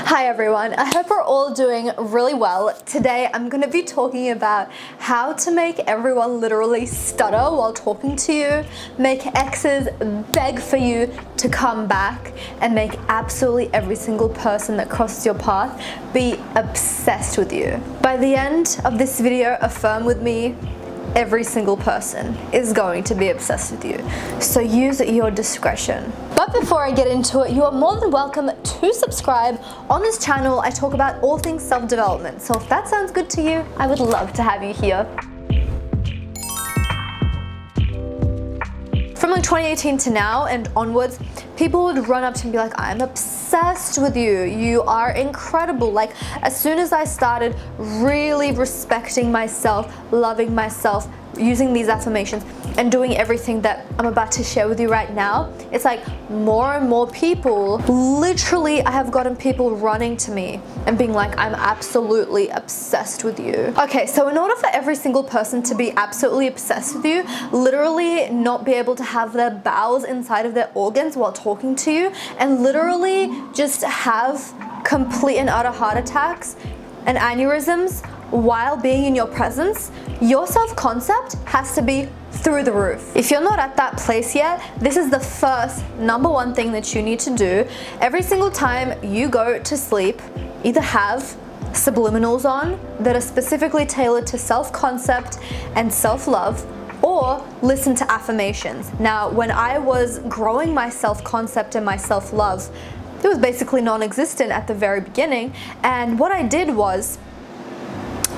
Hi everyone, I hope we're all doing really well. Today I'm going to be talking about how to make everyone literally stutter while talking to you, make exes beg for you to come back, and make absolutely every single person that crosses your path be obsessed with you. By the end of this video, affirm with me, every single person is going to be obsessed with you. So use your discretion. But before I get into it, you are more than welcome to subscribe. On this channel, I talk about all things self-development. So if that sounds good to you, I would love to have you here. From like 2018 to now and onwards, people would run up to me and be like, I'm obsessed with you. You are incredible. Like, as soon as I started really respecting myself, loving myself, using these affirmations and doing everything that I'm about to share with you right now, it's like more and more people, literally I have gotten people running to me and being like, I'm absolutely obsessed with you. Okay, so in order for every single person to be absolutely obsessed with you, literally not be able to have their bowels inside of their organs while talking to you, and literally just have complete and utter heart attacks and aneurysms while being in your presence, your self-concept has to be through the roof. If you're not at that place yet, this is the first #1 thing that you need to do. Every single time you go to sleep, either have subliminals on that are specifically tailored to self-concept and self-love, or listen to affirmations. Now, when I was growing my self-concept and my self-love, it was basically non-existent at the very beginning, and what I did was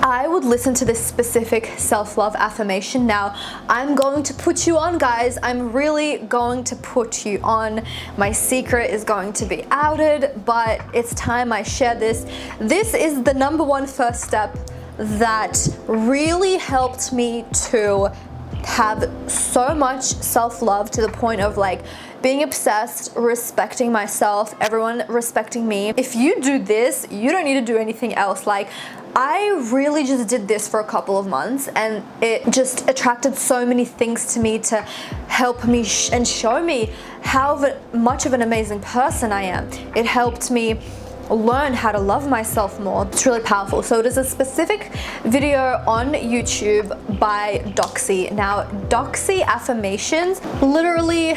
I would listen to this specific self-love affirmation. Now, I'm going to put you on, guys. I'm really going to put you on. My secret is going to be outed, but it's time I share this. This is the #1 first step that really helped me to have so much self-love to the point of like being obsessed, respecting myself, everyone respecting me. If you do this, you don't need to do anything else. Like, I really just did this for a couple of months, and it just attracted so many things to me to help me and show me how much of an amazing person I am. It helped me learn how to love myself more. It's really powerful. So it is a specific video on YouTube by Doxy. Now, Doxy affirmations literally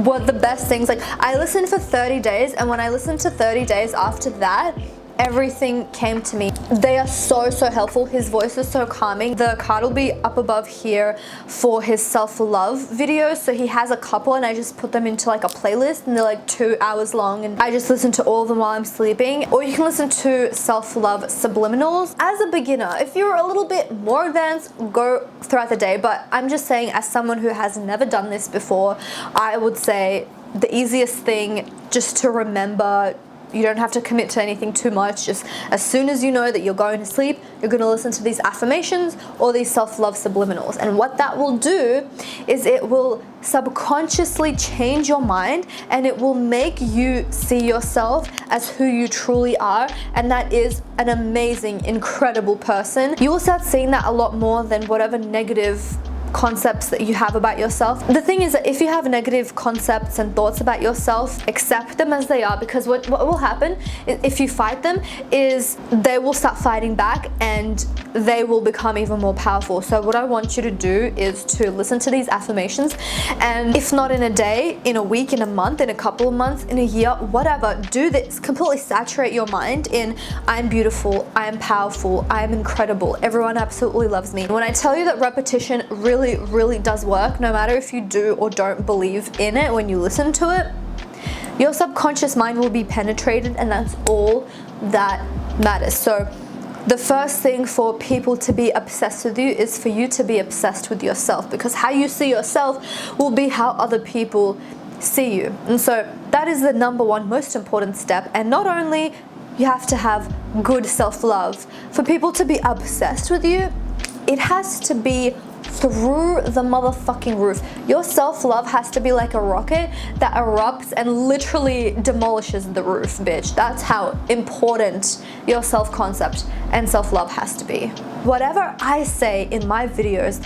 were the best things. Like, I listened for 30 days, and when I listened to 30 days after that, everything came to me. They are so helpful. His voice is so calming. The card will be up above here for his self-love videos. So he has a couple, and I just put them into like a playlist, and they're like 2 hours long, and I just listen to all of them while I'm sleeping. Or you can listen to self-love subliminals. As a beginner, if you're a little bit more advanced, go throughout the day. But I'm just saying, as someone who has never done this before, I would say the easiest thing just to remember, you don't have to commit to anything too much. Just as soon as you know that you're going to sleep, you're going to listen to these affirmations or these self-love subliminals. And what that will do is it will subconsciously change your mind, and it will make you see yourself as who you truly are, and that is an amazing, incredible person. You will start seeing that a lot more than whatever negative concepts that you have about yourself. The thing is that if you have negative concepts and thoughts about yourself, accept them as they are, because what will happen if you fight them is they will start fighting back, and they will become even more powerful. So what I want you to do is to listen to these affirmations, and if not in a day, in a week, in a month, in a couple of months, in a year, whatever, do this. Completely saturate your mind in, I'm beautiful, I am powerful, I am incredible, everyone absolutely loves me. When I tell you that repetition really does work, no matter if you do or don't believe in it, when you listen to it, your subconscious mind will be penetrated, and that's all that matters. So the first thing for people to be obsessed with you is for you to be obsessed with yourself, because how you see yourself will be how other people see you. And so that is the #1 most important step. And not only you have to have good self-love, for people to be obsessed with you, it has to be through the motherfucking roof. Your self-love has to be like a rocket that erupts and literally demolishes the roof, bitch. That's how important your self-concept and self-love has to be. Whatever I say in my videos,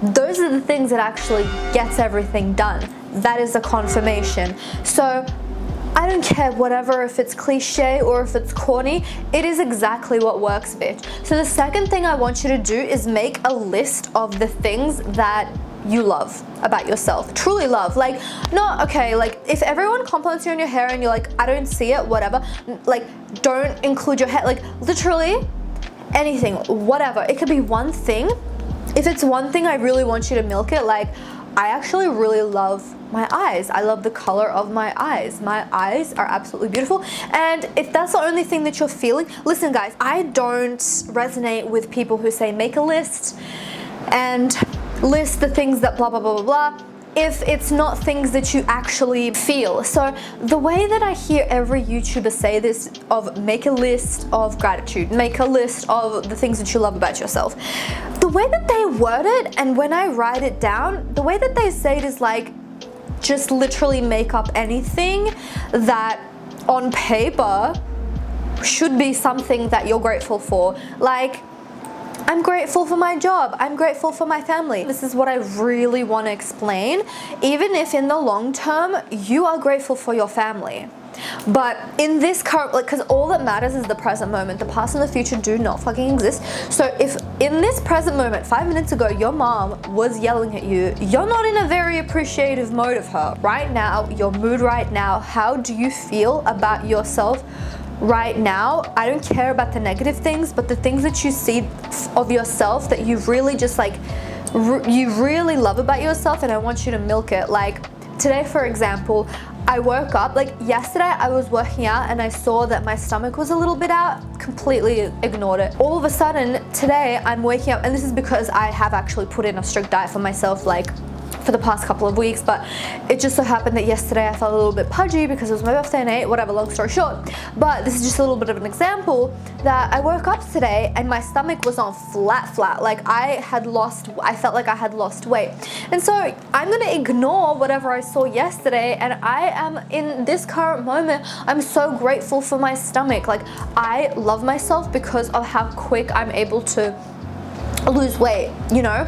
those are the things that actually gets everything done. That is a confirmation. So I I don't care whatever, if it's cliche or if it's corny, it is exactly what works, bitch. So the second thing I want you to do is make a list of the things that you love about yourself, truly love. Like, not, okay, like if everyone compliments you on your hair and you're like, I don't see it, whatever, like don't include your hair, like literally anything, whatever. It could be one thing. If it's one thing, I really want you to milk it. Like, I actually really love my eyes. I love the color of my eyes. My eyes are absolutely beautiful. And if that's the only thing that you're feeling, listen guys, I don't resonate with people who say make a list and list the things that blah, blah, blah, blah, blah, if it's not things that you actually feel. So the way that I hear every YouTuber say this, of make a list of gratitude, make a list of the things that you love about yourself, the way that they word it, and when I write it down, the way that they say it is like, just literally make up anything that on paper should be something that you're grateful for. Like, I'm grateful for my job. I'm grateful for my family. This is what I really want to explain. Even if in the long term, you are grateful for your family. But in this current, like, because all that matters is the present moment. The past and the future do not fucking exist. So if in this present moment, 5 minutes ago, your mom was yelling at you, you're not in a very appreciative mode of her. Right now, your mood right now, how do you feel about yourself right now? I don't care about the negative things, but the things that you see of yourself that you really just like, you really love about yourself, and I want you to milk it. Like today, for example, I woke up, like yesterday I was working out and I saw that my stomach was a little bit out, completely ignored it. All of a sudden today I'm waking up, and this is because I have actually put in a strict diet for myself, like for the past couple of weeks, but it just so happened that yesterday I felt a little bit pudgy because it was my birthday and I ate, whatever, long story short. But this is just a little bit of an example that I woke up today and my stomach was on flat, like I felt like I had lost weight. And so I'm gonna ignore whatever I saw yesterday, and I am in this current moment, I'm so grateful for my stomach. Like, I love myself because of how quick I'm able to lose weight, you know?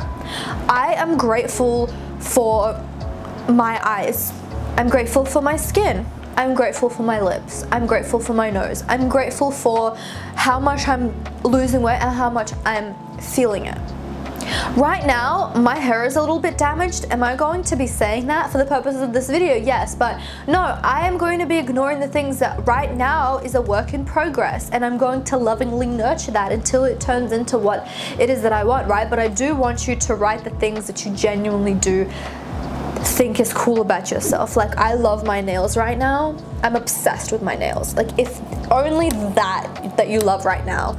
I am grateful for my eyes. I'm grateful for my skin. I'm grateful for my lips. I'm grateful for my nose. I'm grateful for how much I'm losing weight and how much I'm feeling it. Right now, my hair is a little bit damaged. Am I going to be saying that for the purposes of this video? Yes, but no, I am going to be ignoring the things that right now is a work in progress, and I'm going to lovingly nurture that until it turns into what it is that I want, right? But I do want you to write the things that you genuinely do think is cool about yourself. Like, I love my nails right now. I'm obsessed with my nails. Like, if only that you love right now.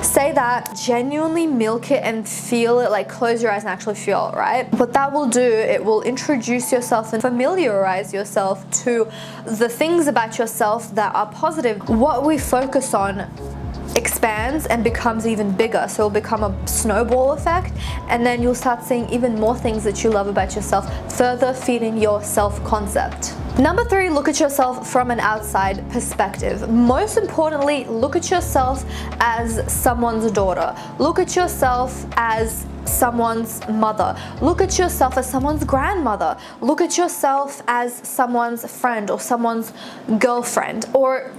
Say that, genuinely milk it and feel it, like close your eyes and actually feel it, right? What that will do, it will introduce yourself and familiarize yourself to the things about yourself that are positive. What we focus on expands and becomes even bigger, so it'll become a snowball effect, and then you'll start seeing even more things that you love about yourself, further feeding your self-concept. Number 3, look at yourself from an outside perspective. Most importantly, look at yourself as someone's daughter. Look at yourself as someone's mother. Look at yourself as someone's grandmother. Look at yourself as someone's friend or someone's girlfriend. Or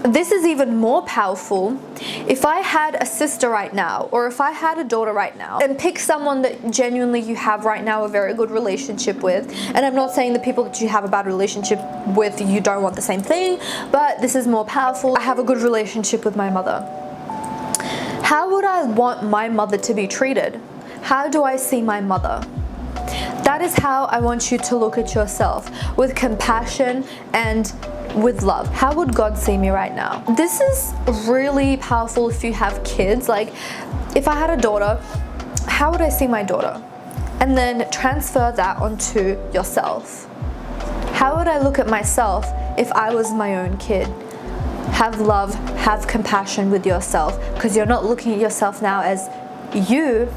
this is even more powerful. If I had a sister right now, or if I had a daughter right now, and pick someone that genuinely you have right now a very good relationship with, and I'm not saying the people that you have a bad relationship with, you don't want the same thing, but this is more powerful. I have a good relationship with my mother. How would I want my mother to be treated? How do I see my mother? That is how I want you to look at yourself, with compassion and with love. How would God see me right now? This is really powerful if you have kids. Like, if I had a daughter, how would I see my daughter? And then transfer that onto yourself. How would I look at myself if I was my own kid? Have love, have compassion with yourself, because you're not looking at yourself now as you,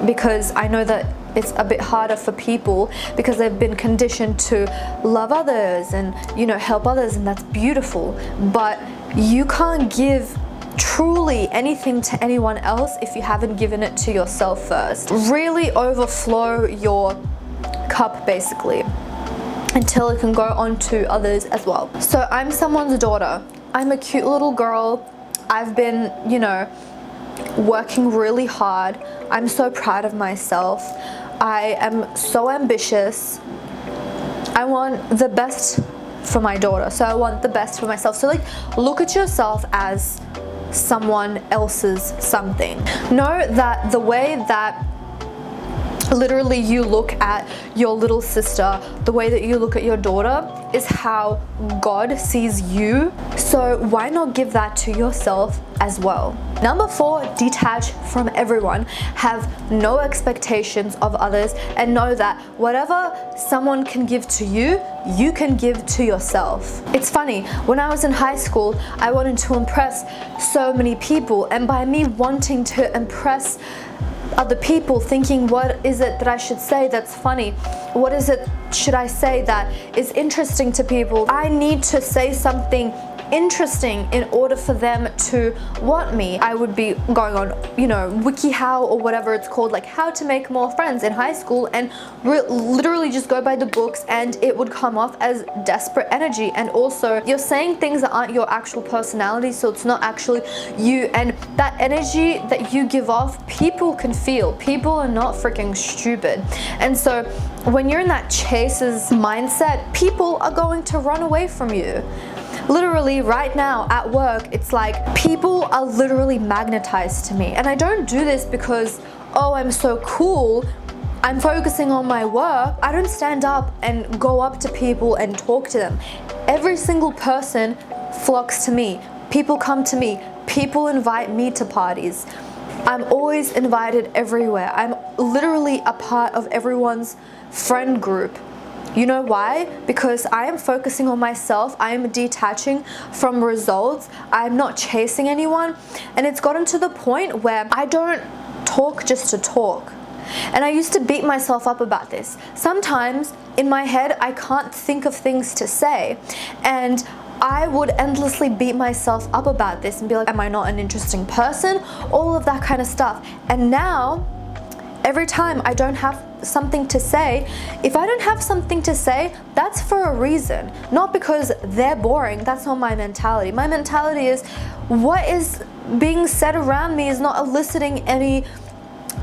because I know that it's a bit harder for people because they've been conditioned to love others and, you know, help others, and that's beautiful. But you can't give truly anything to anyone else if you haven't given it to yourself first. Really overflow your cup, basically. until it can go on to others as well. So I'm someone's daughter. I'm a cute little girl. I've been, you know, working really hard. I'm so proud of myself. I am so ambitious. I want the best for my daughter, so I want the best for myself. So like, look at yourself as someone else's something. Know that the way that literally you look at your little sister, the way that you look at your daughter is how God sees you. So why not give that to yourself as well? Number 4, detach from everyone. Have no expectations of others, and know that whatever someone can give to you, you can give to yourself. It's funny, when I was in high school, I wanted to impress so many people, and by me wanting to impress other people, thinking, what is it that I should say that's funny? What is it should I say that is interesting to people? I need to say something interesting in order for them to want me. I would be going on, you know, WikiHow or whatever it's called, like how to make more friends in high school, and literally just go by the books, and it would come off as desperate energy. And also, you're saying things that aren't your actual personality, so it's not actually you, and that energy that you give off, people can feel. People are not freaking stupid. And so when you're in that chases mindset, people are going to run away from you. Literally right now at work, it's like people are literally magnetized to me. And I don't do this because, oh, I'm so cool, I'm focusing on my work. I don't stand up and go up to people and talk to them. Every single person flocks to me. People come to me. People invite me to parties. I'm always invited everywhere. I'm literally a part of everyone's friend group. You know why? Because I am focusing on myself. I am detaching from results. I'm not chasing anyone. And it's gotten to the point where I don't talk just to talk. And I used to beat myself up about this. Sometimes in my head, I can't think of things to say. And I would endlessly beat myself up about this and be like, am I not an interesting person? All of that kind of stuff. And now, every time I don't have something to say, if I don't have something to say, that's for a reason. Not because they're boring. That's not my mentality. My mentality is, what is being said around me is not eliciting any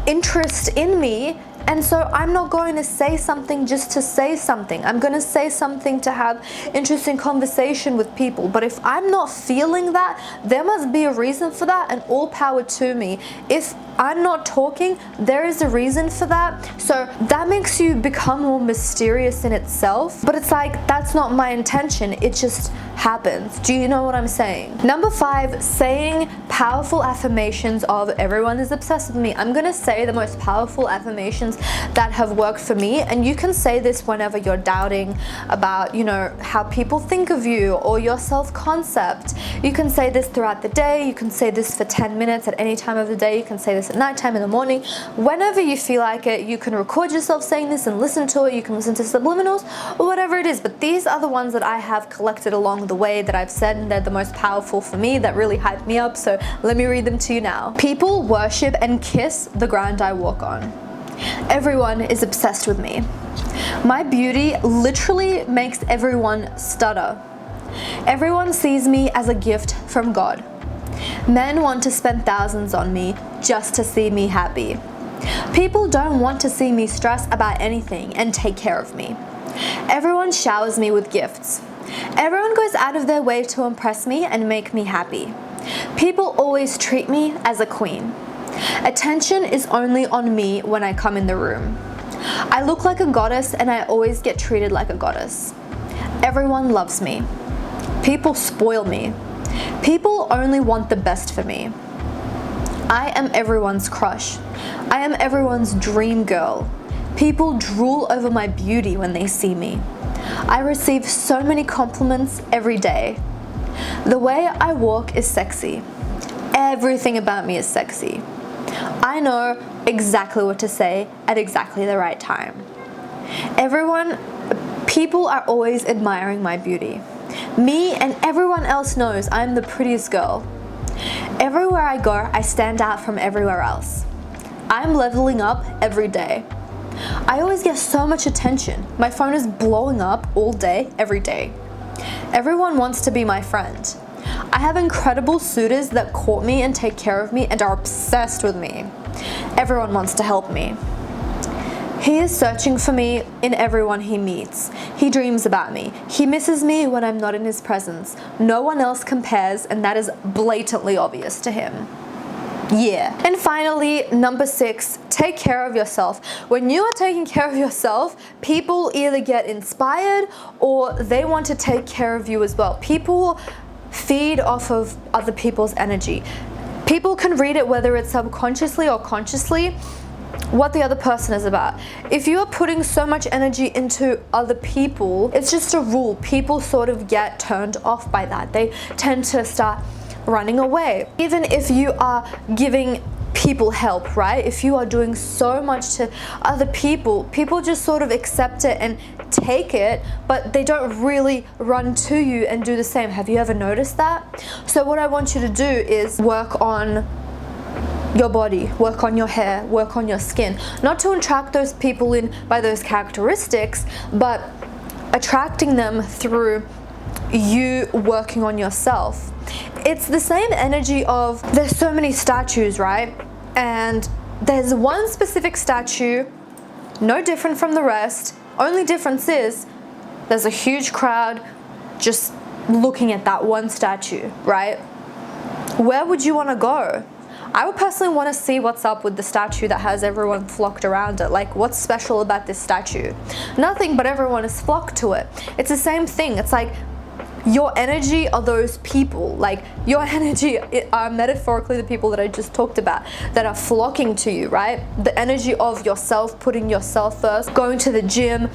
interest in me. And so I'm not going to say something just to say something. I'm going to say something to have interesting conversation with people. But if I'm not feeling that, there must be a reason for that, and all power to me. If I'm not talking, there is a reason for that. So that makes you become more mysterious in itself. But it's like, that's not my intention. It just happens. Do you know what I'm saying? Number 5, saying powerful affirmations of everyone is obsessed with me. I'm going to say the most powerful affirmations that have worked for me, and you can say this whenever you're doubting about, you know, how people think of you or your self-concept. You can say this throughout the day. You can say this for 10 minutes at any time of the day. You can say this at nighttime, in the morning, whenever you feel like it. You can record yourself saying this and listen to it. You can listen to subliminals or whatever it is, but these are the ones that I have collected along the way that I've said, and they're the most powerful for me, that really hype me up. So let me read them to you now. People worship and kiss the ground I walk on. Everyone is obsessed with me. My beauty literally makes everyone stutter. Everyone sees me as a gift from God. Men want to spend thousands on me just to see me happy. People don't want to see me stress about anything and take care of me. Everyone showers me with gifts. Everyone goes out of their way to impress me and make me happy. People always treat me as a queen. Attention is only on me when I come in the room. I look like a goddess, and I always get treated like a goddess. Everyone loves me. People spoil me. People only want the best for me. I am everyone's crush. I am everyone's dream girl. People drool over my beauty when they see me. I receive so many compliments every day. The way I walk is sexy. Everything about me is sexy. I know exactly what to say at exactly the right time. People are always admiring my beauty. Me and everyone else knows I'm the prettiest girl. Everywhere I go, I stand out from everywhere else. I'm leveling up every day. I always get so much attention. My phone is blowing up all day, every day. Everyone wants to be my friend. I have incredible suitors that court me and take care of me and are obsessed with me. Everyone wants to help me. He is searching for me in everyone he meets. He dreams about me. He misses me when I'm not in his presence. No one else compares, and that is blatantly obvious to him. Yeah. And finally, number 6, take care of yourself. When you are taking care of yourself, people either get inspired or they want to take care of you as well. People feed off of other people's energy. People can read it, whether it's subconsciously or consciously, what the other person is about. If you are putting so much energy into other people, it's just a rule. People sort of get turned off by that. They tend to start running away. Even if you are giving people help, right? If you are doing so much to other people, people just sort of accept it and take it, but they don't really run to you and do the same. Have you ever noticed that? So what I want you to do is work on your body, work on your hair, work on your skin. Not to attract those people in by those characteristics, but attracting them through you working on yourself. It's the same energy of, there's so many statues, right? And there's one specific statue, no different from the rest. Only difference is there's a huge crowd just looking at that one statue, right? Where would you want to go? I would personally want to see what's up with the statue that has everyone flocked around it. Like, what's special about this statue? Nothing, but everyone is flocked to it. It's the same thing. It's like your energy are those people. Like, your energy are metaphorically the people that I just talked about that are flocking to you, right? The energy of yourself, putting yourself first, going to the gym,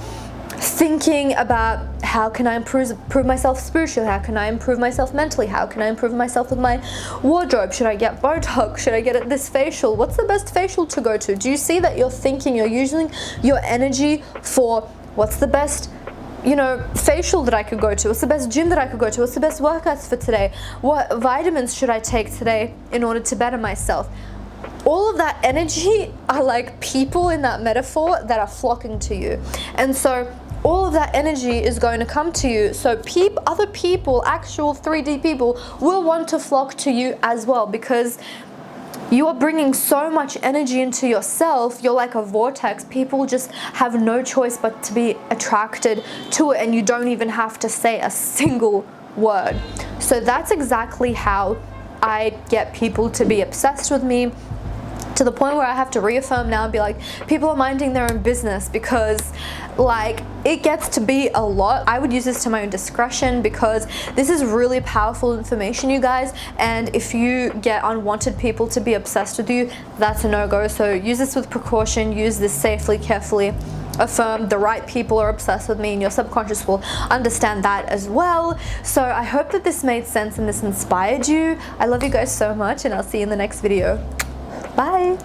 thinking about how can I improve myself spiritually, how can I improve myself mentally, how can I improve myself with my wardrobe, should I get Botox, should I get this facial, what's the best facial to go to? Do you see that you're thinking, you're using your energy for what's the best, you know, facial that I could go to, what's the best gym that I could go to, what's the best workouts for today, what vitamins should I take today in order to better myself? All of that energy are like people in that metaphor that are flocking to you. And so all of that energy is going to come to you. So other people, actual 3D people, will want to flock to you as well, because you are bringing so much energy into yourself. You're like a vortex. People just have no choice but to be attracted to it, and you don't even have to say a single word. So that's exactly how I get people to be obsessed with me, to the point where I have to reaffirm now and be like, people are minding their own business, because like it gets to be a lot. I would use this to my own discretion, because this is really powerful information, you guys, and if you get unwanted people to be obsessed with you, that's a no-go. So use this with precaution, use this safely, carefully. Affirm the right people are obsessed with me, and your subconscious will understand that as well. So I hope that this made sense and this inspired you. I love you guys so much, and I'll see you in the next video. Bye.